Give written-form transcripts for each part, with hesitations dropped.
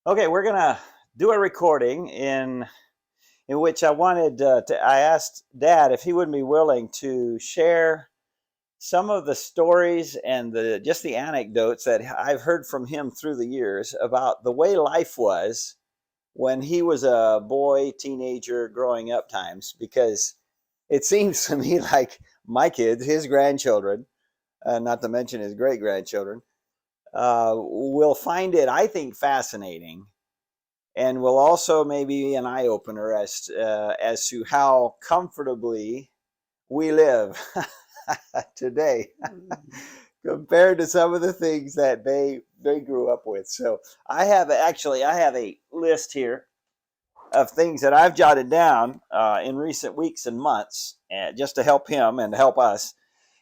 Okay, we're gonna do a recording in which I wanted I asked Dad if he would be willing to share some of the stories and the just the anecdotes that I've heard from him through the years about the way life was when he was a boy, teenager, growing up times. Because it seems to me like my kids, his grandchildren, not to mention his great grandchildren, will find it, I think, fascinating and will also maybe be an eye opener as to how comfortably we live today compared to some of the things that they grew up with. So I have a list here of things that I've jotted down in recent weeks and months, just to help him and to help us.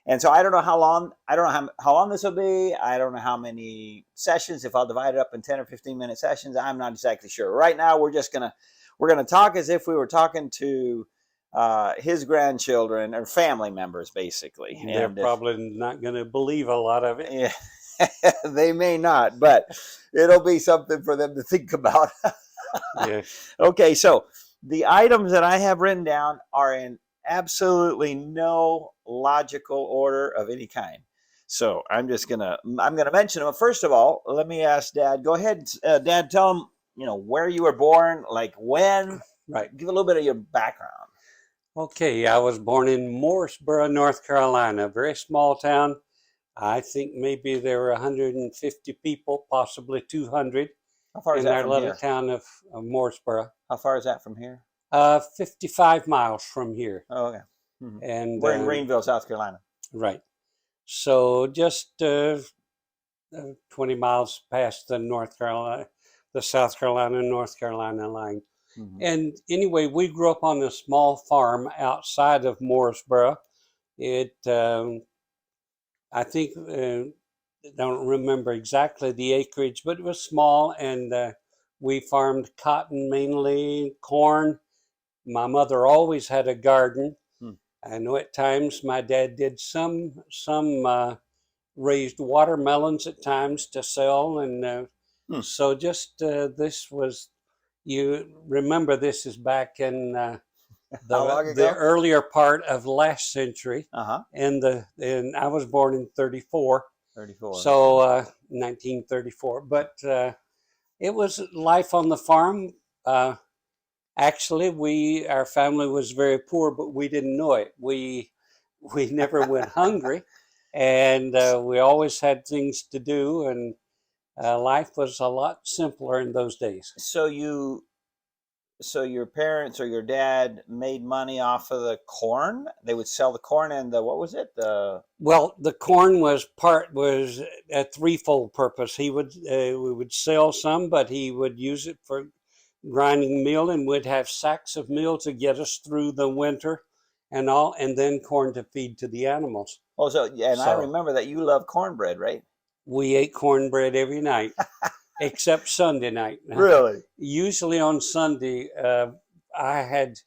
And so I don't know how long. I don't know how long this will be. I don't know how many sessions. If I'll divide it up in 10 or 15 minute sessions, I'm not exactly sure. Right now, we're gonna talk as if we were talking to his grandchildren or family members, basically. They're And probably not going to believe a lot of it. yeah, they may not, but it'll be something for them to think about. Yeah. Okay, so the items that I have written down are in absolutely no logical order of any kind. So I'm gonna mention them. First of all, let me ask Dad. Go ahead, Dad. Tell him where you were born, like when. Right. Give a little bit of your background. Okay, I was born in Mooresboro, North Carolina, a very small town. I think maybe there were 150 people, possibly 200, How far is in that our from little here? town of Mooresboro. How far is that from here? 55 miles from here. Oh, okay. Mm-hmm. And We're in Greenville, South Carolina. right. So just 20 miles past the South Carolina, North Carolina line. Mm-hmm. And anyway, we grew up on a small farm outside of Mooresboro. It, I think, don't remember exactly the acreage, but it was small, and we farmed cotton mainly, corn. My mother always had a garden. Hmm. I know at times my dad did some raised watermelons at times to sell, and so just this was. You remember this is back in How long the ago? earlier part of last century, Uh-huh. and I was born in 34, 34. so 1934. But it was life on the farm. Actually, our family was very poor, but we didn't know it. We never went hungry, and we always had things to do, and life was a lot simpler in those days. So your parents or your dad made money off of the corn? They would sell the corn and what was it? Well, the corn was a threefold purpose. We would sell some, but he would use it for grinding meal, and we'd have sacks of meal to get us through the winter, and then corn to feed to the animals. Oh, so yeah, and I So remember that you love cornbread, right? we ate cornbread every night, except Sunday night. Really? Usually on Sunday, I had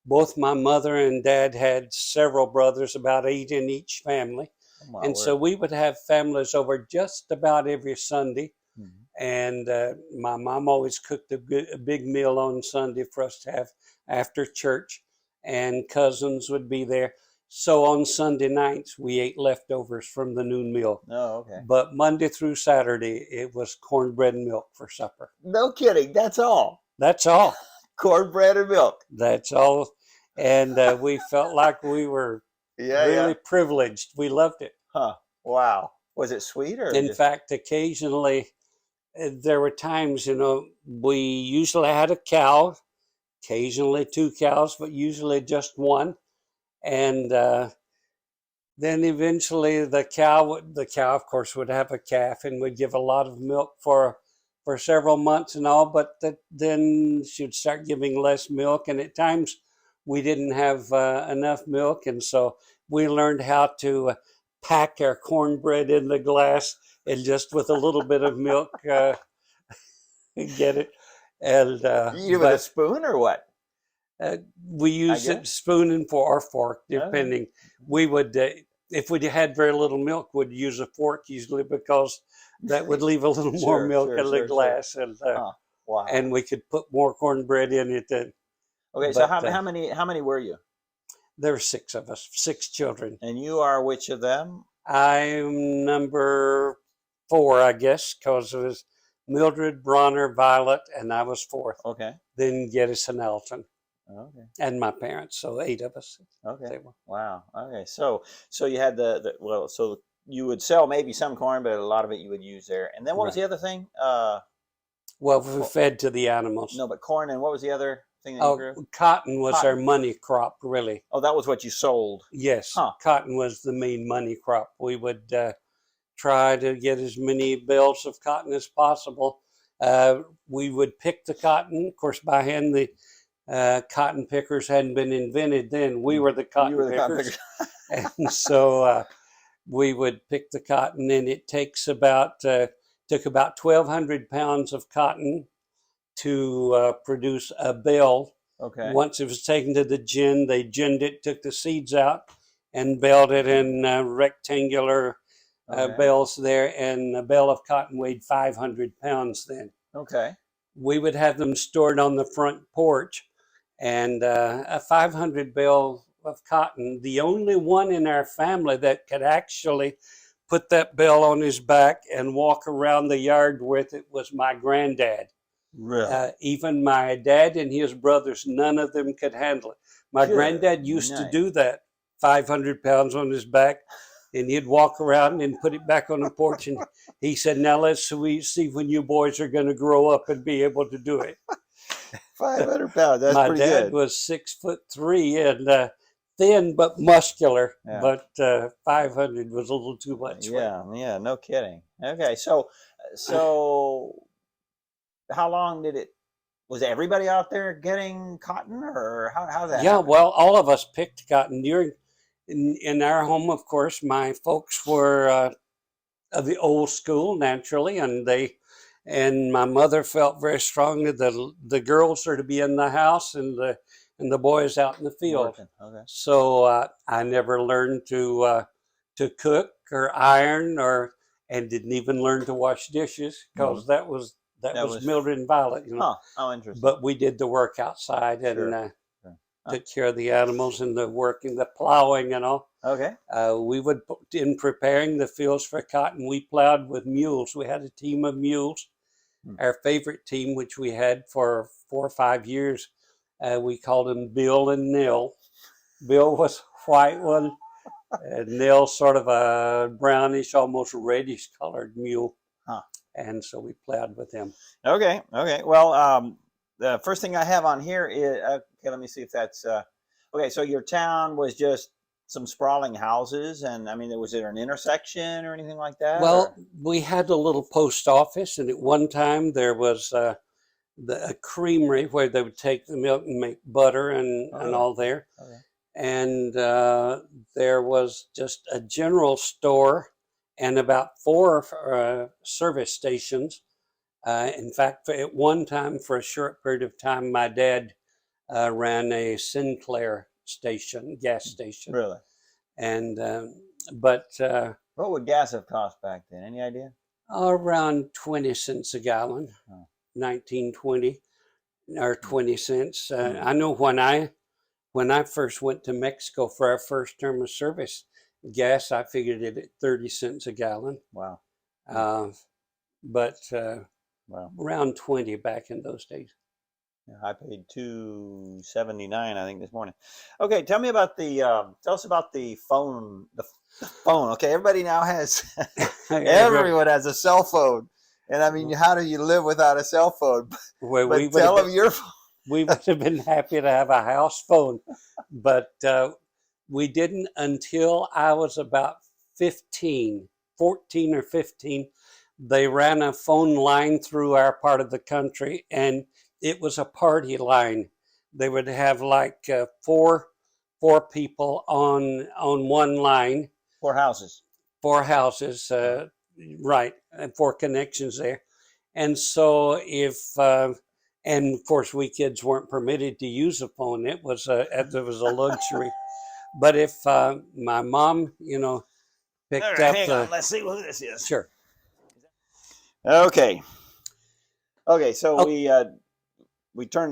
both my mother and dad had several brothers, about 8 in each family. Oh, my And so word. we would have families over just about every Sunday. Mhm. And my mom always cooked a big meal on Sunday for us to have after church, and cousins would be there. So on Sunday nights, we ate leftovers from the noon meal. Oh, okay. But Monday through Saturday, it was cornbread and milk for supper. No kidding. That's all. That's all. Cornbread and milk. That's all. And we felt like we were Yeah, really yeah. privileged. We loved it. Huh. Wow. Was it sweet or In just... fact, occasionally, there were times, we usually had a cow, occasionally 2 cows, but usually just one. And then eventually the cow, of course, would have a calf and would give a lot of milk for several months and all, but then she'd start giving less milk, and at times we didn't have enough milk, and so we learned how to pack our cornbread in the glass and just with a little bit of milk get it. And You eat it with a spoon or what? we used it spoon and or fork, depending. We would, if we had very little milk, we'd use a fork usually, because that would leave a little more milk in the glass. And Wow. and we could put more cornbread in it. Okay, so But how many were you? there were 6 of us, 6 children. And you are which of them? I'm number 4, I guess, because it was Mildred, Bronner, Violet, and I was 4th. Okay. Then Geddes and Elton, Okay. and my parents. So 8 of us. Okay. Wow. Okay. So you had so you would sell maybe some corn, but a lot of it you would use there. And then what was Right. the other thing? Well, we fed to the animals. No, but corn, and what was the other thing that you Oh, grew? cotton was our Cotton. money crop, really. Oh, that was what you sold. Yes, Huh. cotton was the main money crop. We would try to get as many bales of cotton as possible. We would pick the cotton, of course, by hand. The cotton pickers hadn't been invented then. We were the You cotton were the cotton pickers. picker. And so we would pick the cotton, and it took about 1,200 pounds of cotton to produce a bale. Okay. Once it was taken to the gin, they ginned it, took the seeds out, and baled it in rectangular Okay. bales there. And a bale of cotton weighed 500 pounds then. Okay. We would have them stored on the front porch, and a 500 bale of cotton, the only one in our family that could actually put that bale on his back and walk around the yard with it was my granddad. Really? Even my dad and his brothers, none of them could handle it. My Good granddad used to night. do that, 500 pounds on his back, and he'd walk around and put it back on the porch. And he said, "Now let's see when you boys are going to grow up and be able to do it." 500 pounds. That's My pretty dad good. was 6'3" and thin but muscular, Yeah. but 500 was a little too much. Yeah, no kidding. Okay, so how long was everybody out there getting cotton, or how that Yeah, happen? well, all of us picked cotton in our home. Of course, my folks were of the old school, naturally, and my mother felt very strongly that the girls are to be in the house and the boys out in the field. Working. Okay. So I never learned to cook or iron, and didn't even learn to wash dishes, because that was Mildred and Violet, Huh. Oh, interesting. But we did the work outside and Sure. took care of the animals and the working, the plowing and all. Okay. We would, in preparing the fields for cotton, we plowed with mules. We had a team of mules. Our favorite team, which we had for 4 or 5 years, we called them Bill and Nell. Bill was a white one, and Nell sort of a brownish, almost reddish colored mule. Huh. And so we plowed with him. Okay. Well, the first thing I have on here is okay. Let me see if that's okay. So your town was just some sprawling houses, and I mean, was there an intersection or anything like that? Well, or? we had a little post office, and at one time there was a creamery where they would take the milk and make butter and all there. Okay. And there was just a general store and about 4 service stations. In fact, at one time, for a short period of time, my dad ran a Sinclair gas station. Really? And what would gas have cost back then? Any idea? Around 20 cents a gallon, Oh. 1920 or 20 cents. I know when I first went to Mexico for our first term of service, gas, I figured it at 30 cents a gallon. Wow. But Wow. around 20 back in those days. Yeah, I paid $2.79, I think, this morning. Okay, tell us about the phone. The phone. Okay, everybody now has everyone has a cell phone, and I mean, how do you live without a cell phone? Well, but tell them your phone. We would have been happy to have a house phone, but we didn't until I was about 14 or 15. They ran a phone line through our part of the country, and it was a party line. They would have like four people on one line. 4 houses. 4 houses, right, and 4 connections there. And so and of course we kids weren't permitted to use a phone. It was a luxury. But if my mom, picked up hang on, let's see who this is. Sure. Okay. Okay, so Oh,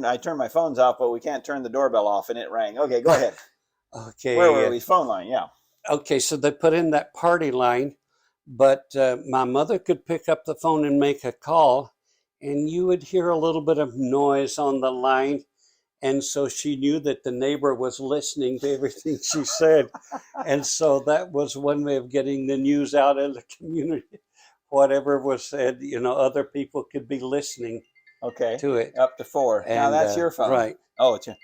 I turned my phones off, but we can't turn the doorbell off, and it rang. Okay, go ahead. Where were okay. we? Phone line. Yeah. Okay, so they put in that party line, but my mother could pick up the phone and make a call, and you would hear a little bit of noise on the line. And so she knew that the neighbor was listening to everything she said. And so that was one way of getting the news out in the community. Whatever was said, other people could be listening Okay. to it. Up to four. Now And that's your phone. right. Oh, it's your.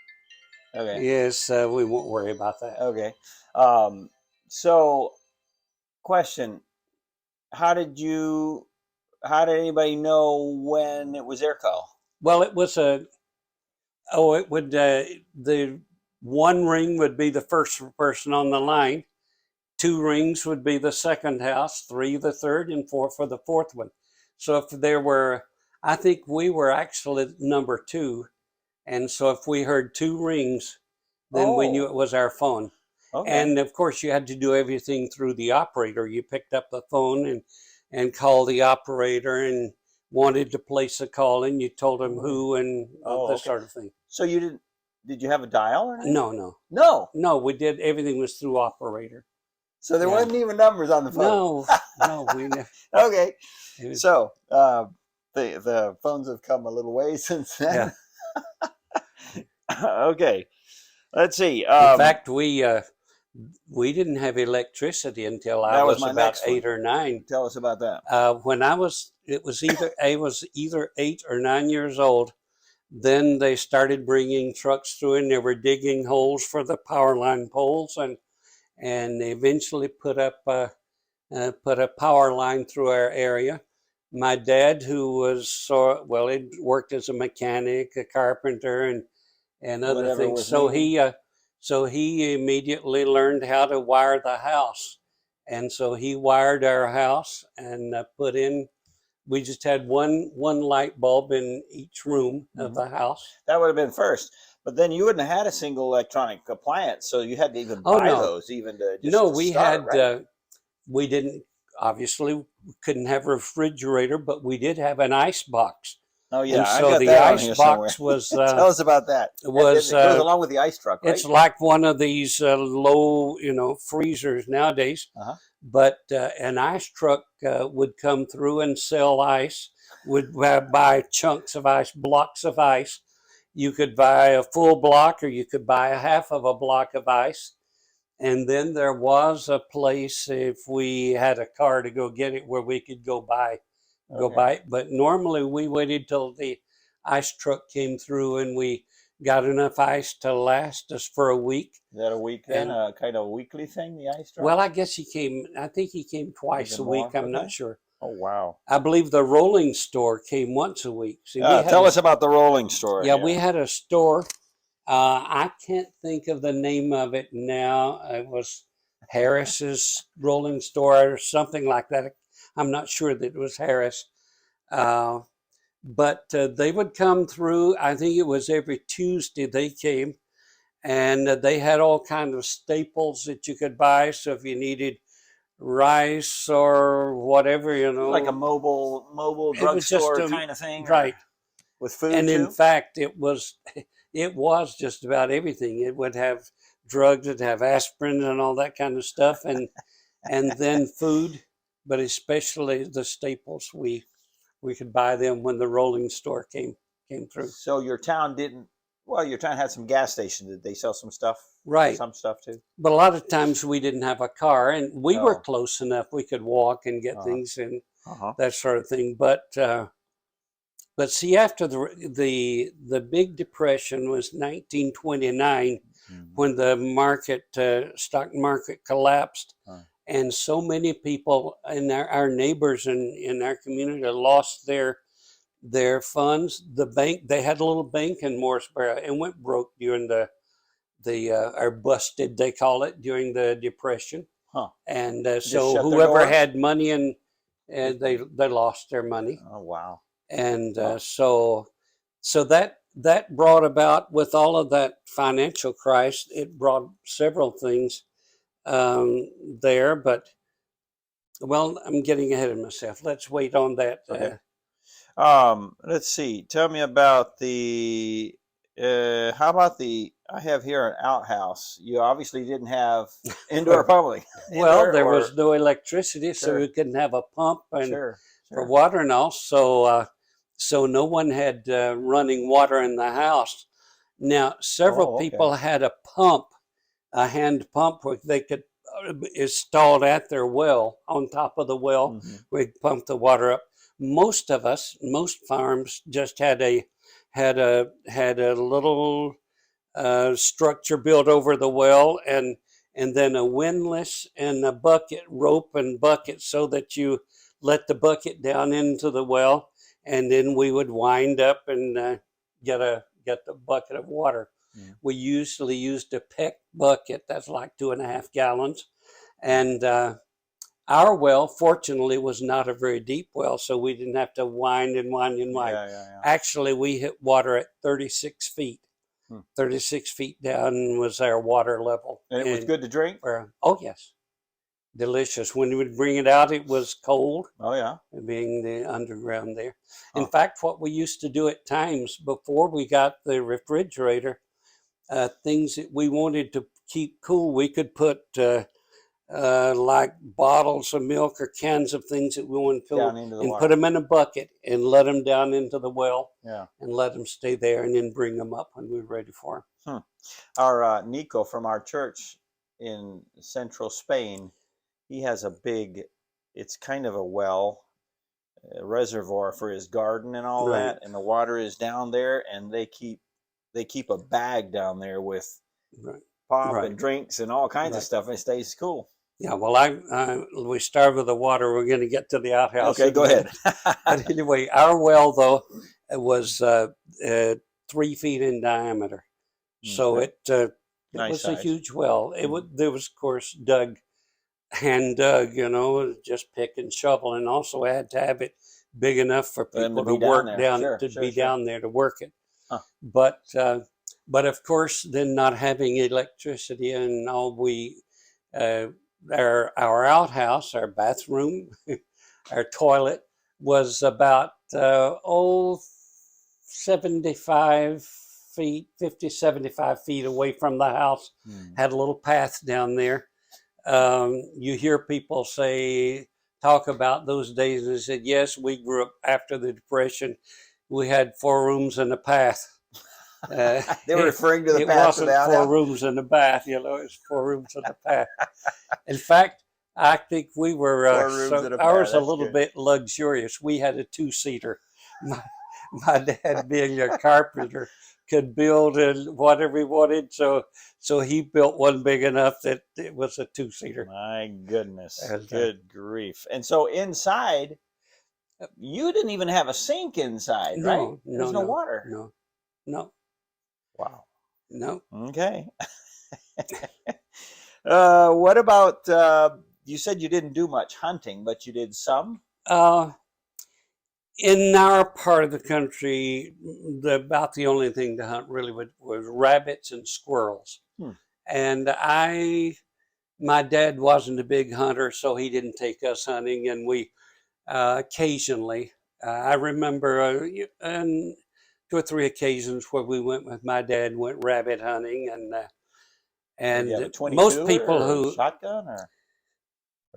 Okay. Yes, we won't worry about that. Okay. Um, so, question: How did you? How did anybody know when it was their call? Well, it would, the one ring would be the first person on the line. Two rings would be the second house, three the third, and four for the fourth one. So if there were, I think we were actually number two. And so if we heard two rings, then we knew Oh, it was our phone. okay. And of course, you had to do everything through the operator. You picked up the phone and called the operator and wanted to place a call and you told them who and Oh, this okay. sort of thing. So you didn't? Did you have a dial or anything? No, no, No. no, we did everything was through operator. So there Yeah. wasn't even numbers on the phone. No, no, we never. Okay. It was, So the phones have come a little way since yeah. then. Okay. Let's see. In fact, we didn't have electricity until I That was was my about next one. 8 or 9. Tell us about that. When I was either 8 or 9 years old. Then they started bringing trucks through, and they were digging holes for the power line poles, and they eventually put a power line through our area. My dad, who was he worked as a mechanic, a carpenter, and other Whatever things. was needed. So he immediately learned how to wire the house, and so he wired our house and put in. We just had one light bulb in each room of Mhm. the house. That would have been first. But then you wouldn't have had a single electronic appliance, so you had to even Oh buy no, those even to just no, to start, right? we didn't obviously couldn't have a refrigerator, but we did have an ice box, Oh and yeah, I've so got the that on ice here somewhere. box was Tell us about that. was It goes along with the ice truck, right? it's like one of these low freezers nowadays, Uh-huh. but an ice truck would come through and sell ice. Would buy chunks of ice, blocks of ice. You could buy a full block, or you could buy a half of a block of ice. And then there was a place if we had a car to go get it where we could go Okay. buy it. But normally we waited till the ice truck came through and we got enough ice to last us for a week. Is that a week then? And A kind of weekly thing, the ice truck? well, I guess I think he came twice Even a week. more? I'm not Okay. sure. Oh wow. I believe the rolling store came once a week. See, Tell us about the rolling store. yeah, Yeah. we had a store. I can't think of the name of it now. It was Harris's Rolling Store or something like that. I'm not sure that it was Harris. Uh, but they would come through. I think it was every Tuesday they came, and they had all kinds of staples that you could buy. So if you needed rice or whatever, Like a mobile it was just drugstore kind of thing, or right. with food And in too. fact, it was just about everything. It would have drugs, it'd have aspirin and all that kind of stuff, and then food, but especially the staples. We could buy them when the rolling store came through. So your town didn't. Well, your town had some gas stations. Did they sell some stuff? Right. Some stuff too. But a lot of times we didn't have a car, and we were Oh. close enough. We could walk and get Uh-huh. things and Uh-huh. that sort of thing. But see, after the Big Depression was 1929, Mhm. when the stock market collapsed, Huh. and so many people and our neighbors in our community lost their funds. The bank, they had a little bank in Morrisboro and went broke during the or busted, they call it, during the Depression. Huh. And Just so shut their whoever doors. had money and they lost their money. Oh wow. And Huh. so that brought about, with all of that financial crisis, it brought several things there. But well, I'm getting ahead of myself. Let's wait on that. Okay. Let's see. Tell me about the. How about the? I have here an outhouse. You obviously didn't have indoor plumbing, Well, indoor there or was no electricity, so we sure, couldn't have a pump and sure, for sure. water and all. So no one had running water in the house. Now, several Oh, okay. people had a pump, a hand pump, where they could installed at their well on top of the well. Hmm. We'd pump the water up. Most of us, most farms, just had a little structure built over the well, and then a windlass and a bucket, rope and bucket, so that you let the bucket down into the well, and then we would wind up and get the bucket of water. Mm. We usually used a peck bucket that's like 2.5 gallons, and our well, fortunately, was not a very deep well, so we didn't have to wind and wind and wind. Yeah, yeah, yeah. Actually, we hit water at 36 feet. Hmm. 36 feet down was our water level. And it was And good to drink. oh, yes, delicious. When we would bring it out, it was cold, Oh yeah. being the underground there. In Huh. fact, what we used to do at times before we got the refrigerator, things that we wanted to keep cool, we could put like bottles of milk or cans of things that we want to Down cool into the and put water. them in a bucket and let them down into the well Yeah. and let them stay there and then bring them up when we were ready for Hmm. Our Nico from our church in central Spain, he has a big. It's kind of a well, a reservoir for his garden and them. all Right, that, and the water is down there, and they keep a bag down there with right, pop right, and drinks and all kinds of right. stuff, and it stays cool. Yeah, well, we started with the water. We're going to get to the outhouse Okay, in a go ahead. minute. But anyway, our well, though, it was 3 feet in diameter. So Okay, it nice was a size. huge well. Hmm. There was, of course, hand dug, just pick and shovel. And also I had to have it big enough for For them to people to be down work there. down, Sure, to sure, be sure. down there to work it. Huh. But, uh, but of course, then not having electricity and all, uh, our outhouse, our bathroom, our toilet was about 75 feet, 50, 75 feet away from the house. Hmm. Had a little path down there. You hear people talk about those days, and they said, yes, we grew up after the Depression. We had 4 rooms and a path. Uh, They were it, referring to the it path to the wasn't four outhouse. rooms and a bath, it's 4 rooms and a bath. In fact, I think we were 4 rooms and a path. ours a That's little good. bit luxurious. We had a 2-seater. My, my dad, being a carpenter, could build whatever he wanted, so he built one big enough that it was a 2-seater. My goodness, And, good grief! And so inside, you didn't even have a sink inside, right? no, no, There's no no, water. no, no, Wow. no. Okay. What about? You said you didn't do much hunting, but you did some. Uh, in our part of the country, about the only thing to hunt really was rabbits and squirrels. Hmm. And my dad wasn't a big hunter, so he didn't take us hunting. And we occasionally, I remember on 2 or 3 occasions where we went with my dad, went rabbit hunting, Did you have a and most 22 people or a who shotgun, or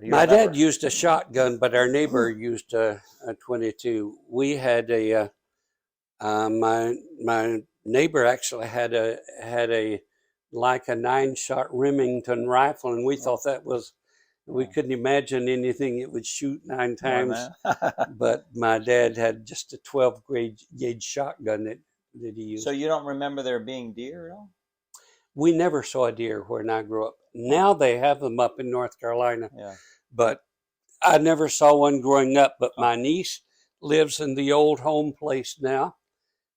do you my dad remember? used a shotgun, but our neighbor used a 22. We had my neighbor actually had a like a 9-shot Remington rifle, and we Oh, thought that was we oh, couldn't imagine anything it would shoot nine more times. than that. But my dad had just a 12 gauge shotgun that he So used. you don't remember there being deer at all? We never saw a deer where I grew up. Huh. Now they have them up in North Carolina, Yeah. but I never saw one growing up. But Huh. my niece lives in the old home place now.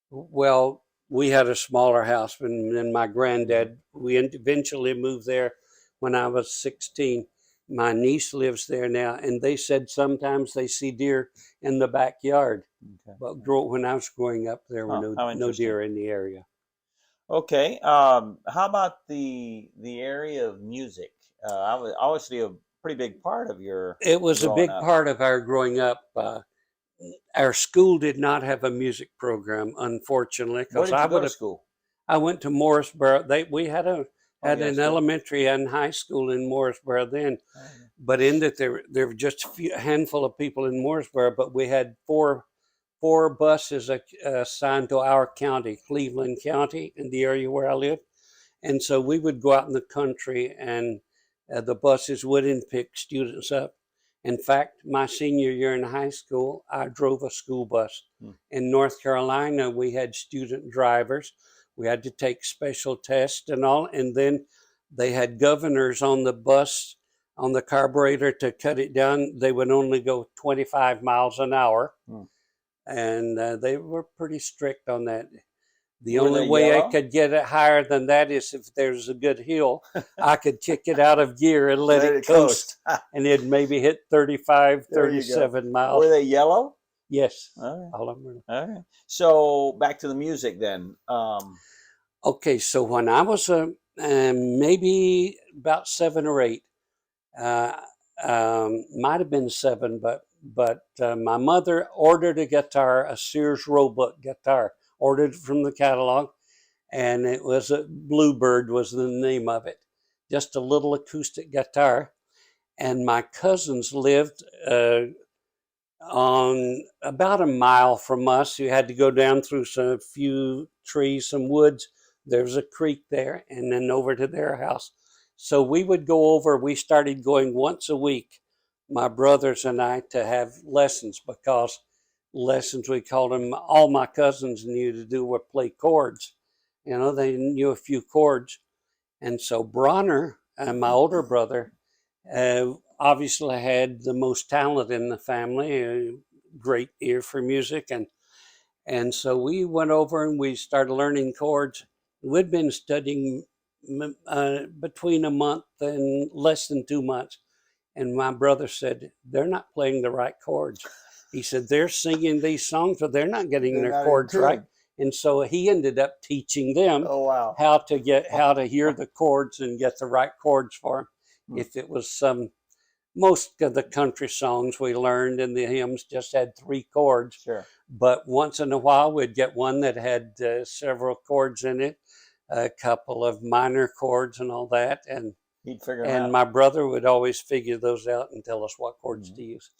Well, we had a smaller house, and then my Mhm. granddad, we eventually moved there when I was 16. My niece lives there now, and they said sometimes they see deer in the backyard. Okay. But when I was growing up, there were Huh. How no interesting. deer in the area. Okay. How about the area of music? Obviously a pretty big part of your It was a growing big up. part of our growing up. our school did not have a music program, unfortunately, Where because did you go to school? I went to Morrisboro. We had Oh, had yes, an did. elementary and high school in Morrisboro then, Oh, but in that there were just a handful of people in Morrisboro, but we had four buses assigned to our county, Cleveland County, in the area where I live. And so we would go out in the country, and the buses wouldn't pick students up. In fact, my senior year in high school, I drove a school bus. hmm. In North Carolina, we had student drivers. We had to take special tests and all, and then they had governors on the bus on the carburetor to cut it down. They would only go 25 miles an hour, Hmm. and they were pretty strict on that. The Were only they way I yellow? could get it higher than that is if there's a good hill. I could kick it out of gear and let Let it it coast. coast, and it'd maybe hit 35, There you go. 37 Were miles. they yellow? Yes, Okay. all of them. All right. So back to the music then. Okay, so when I was maybe about 7 or 8, uh, might have been 7, but my mother ordered a guitar, a Sears Roebuck guitar, ordered it from the catalog, and it was a Bluebird was the name of it, just a little acoustic guitar. And my cousins lived on about a mile from us. You had to go down through some few trees, some woods. There's a creek there, and then over to their house. So we would go over. We started going once a week, my brothers and I, to have lessons, because lessons, we called them, all my cousins knew to do were play chords. You know, they knew a few chords. And so Bronner, my older brother, obviously had the most talent in the family, a great ear for music, and so we went over and we started learning chords. We'd been studying between a month and less than 2 months, and my brother said, "They're not playing the right chords." He said, "They're singing these songs, but they're not getting They're their not in chords right." tune. And so he ended up teaching them Oh, wow. how to hear the chords and get the right chords for them. Hmm. If it was most of the country songs we learned in the hymns just had 3 chords, Sure. but once in a while we'd get one that had several chords in it, a couple of minor chords and all that, He'd figure them and out. my brother would always figure those out and tell us what chords Mhm. to use.